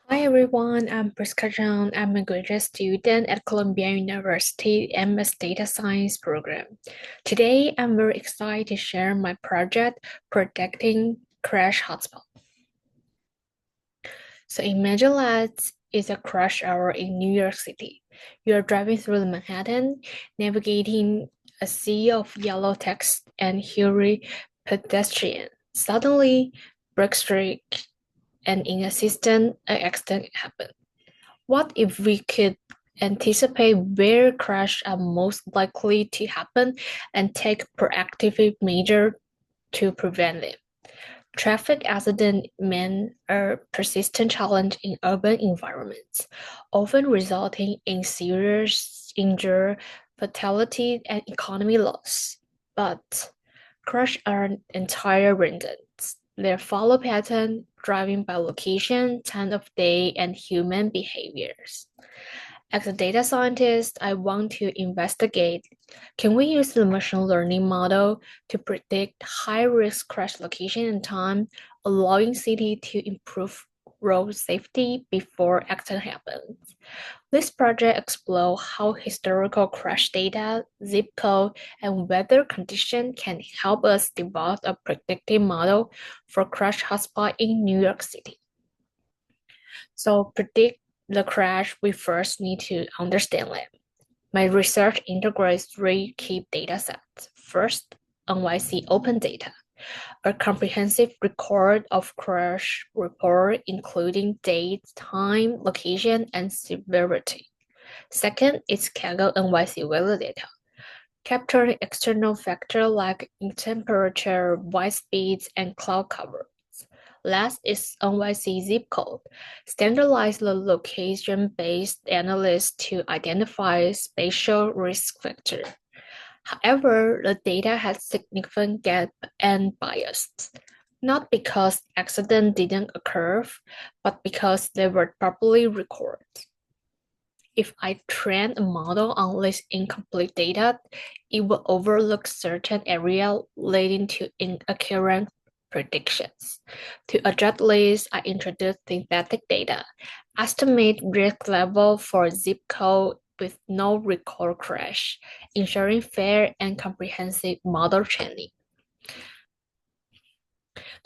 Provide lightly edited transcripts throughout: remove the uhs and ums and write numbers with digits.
Hi everyone, I'm Prisca Chang. I'm a graduate student at Columbia University MS Data Science program. Today, I'm very excited to share my project predicting crash hotspot. So imagine that it's a crash hour in New York City. You're driving through Manhattan, navigating a sea of yellow text and hurry pedestrians. Suddenly, brakes streak, and in a instant, an accident happens. What if we could anticipate where crashes are most likely to happen and take proactive measures to prevent them? Traffic accidents mean a persistent challenge in urban environments, often resulting in serious injury, fatality, and economy loss. But crashes aren't entirely random. They follow pattern driven by location, time of day, and human behaviors. As a data scientist, I want to investigate, can we use the machine learning model to predict high-risk crash location and time, allowing city to improve road safety before accident happens? This project explores how historical crash data, zip code, and weather condition can help us develop a predictive model for crash hotspot in New York City. So predict the crash, we first need to understand them. My research integrates three key data sets. First, NYC open data, a comprehensive record of crash report including date, time, location, and severity. Second is Chicago NYC weather data, capturing external factors like temperature, wind speeds, and cloud cover. Last is NYC zip code, standardized location-based analysis to identify spatial risk factors. However, the data has significant gap and bias, not because accident didn't occur, but because they were properly recorded. If I train a model on this incomplete data, it will overlook certain areas leading to inaccurate predictions. To adjust this, I introduced synthetic data, estimate risk level for zip code with no record crash, ensuring fair and comprehensive model training.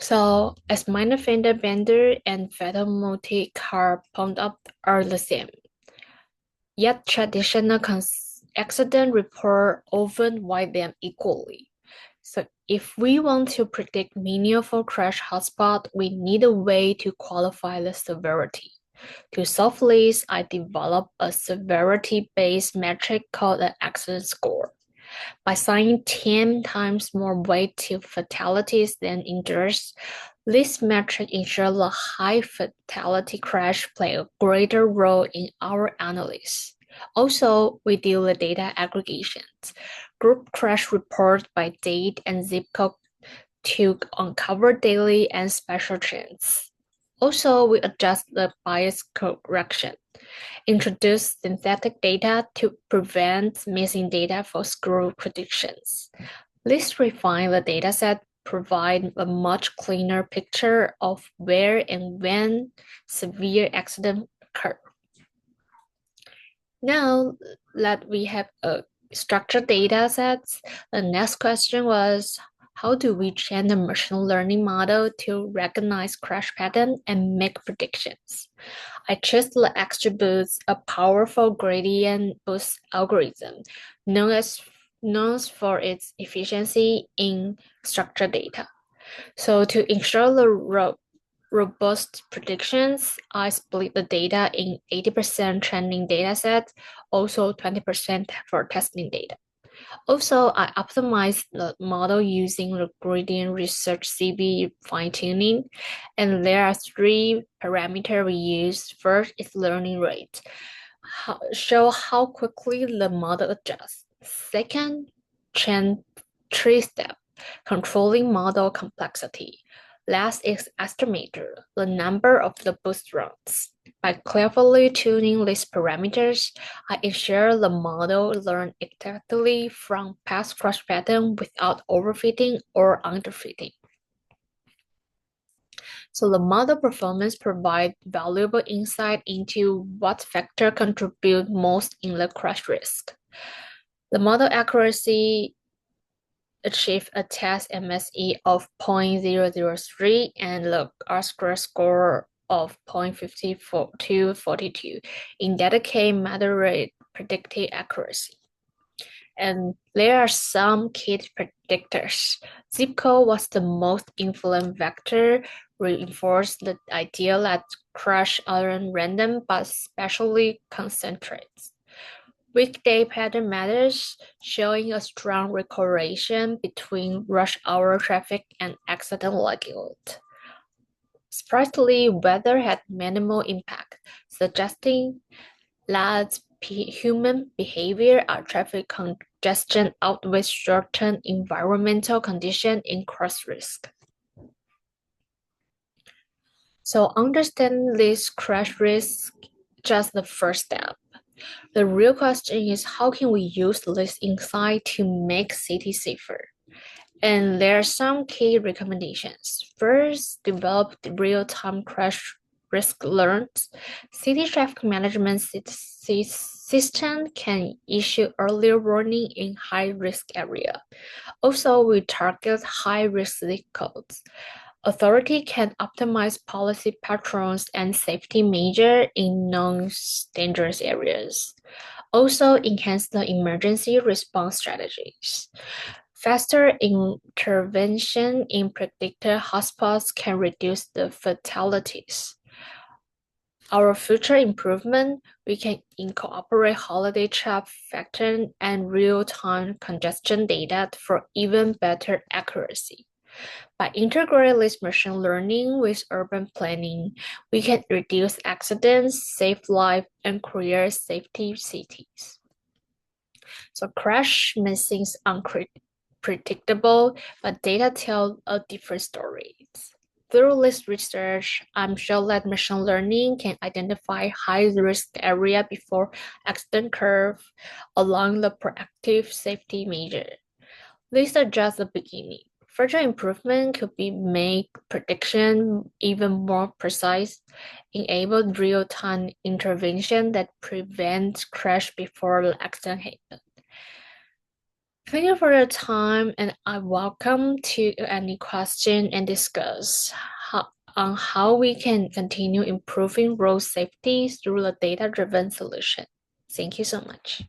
So, as minor fender bender and fatal multi-car up are the same. Yet traditional accident report often weigh them equally. So if we want to predict meaningful crash hotspot, we need a way to qualify the severity. To solve this, I developed a severity-based metric called the accident score. By assigning 10 times more weight to fatalities than injuries, this metric ensures the high fatality crash play a greater role in our analysis. Also, we do the data aggregations, group crash reports by date and zip code to uncover daily and special trends. Also, we adjust the bias correction, introduce synthetic data to prevent missing data for screw predictions. This refine the dataset provide a much cleaner picture of where and when severe accidents occur. Now that we have a structured data sets, the next question was, how do we train the machine learning model to recognize crash pattern and make predictions? I chose the XGBoost, a powerful gradient boost algorithm known for its efficiency in structured data. So to ensure the robust predictions, I split the data in 80% training dataset, also 20% for testing data. Also, I optimized the model using the gradient research CB fine-tuning, and there are three parameters we use. First is learning rate, show how quickly the model adjusts. Second, chain tree step, controlling model complexity. Last is estimator, the number of the boost runs. By carefully tuning these parameters, I ensure the model learns effectively from past crash patterns without overfitting or underfitting. So the model performance provides valuable insight into what factors contribute most in the crash risk. The model accuracy achieved a test MSE of 0.003 and the R-squared score of 0.5242 in that case moderate predictive accuracy. And there are some key predictors. Zip code was the most influent vector, reinforced the idea that crash aren't random but spatially concentrated. Weekday pattern matters, showing a strong correlation between rush hour traffic and accident likelihood. Surprisingly, weather had minimal impact, suggesting that human behavior or traffic congestion outweighs certain environmental conditions in crash risk. So understanding this crash risk just the first step. The real question is how can we use this insight to make cities safer? And there are some key recommendations. First, develop the real-time crash risk alerts. City traffic management system can issue earlier warning in high-risk area. Also, we target high-risk zip codes. Authority can optimize policy patterns and safety measures in non-dangerous areas. Also, enhance the emergency response strategies. Faster intervention in predicted hotspots can reduce the fatalities. Our future improvement, we can incorporate holiday traffic pattern and real-time congestion data for even better accuracy. By integrating this machine learning with urban planning, we can reduce accidents, save lives, and create safety cities. So crash missing is unpredictable, but data tell a different story. Through this research, I'm sure that machine learning can identify high-risk area before accident curve along the proactive safety measure. These are just the beginning. Further improvement could be make prediction even more precise, enable real-time intervention that prevents crash before the accident happens. Thank you for your time, and I welcome to any question and discuss on how we can continue improving road safety through the data-driven solution. Thank you so much.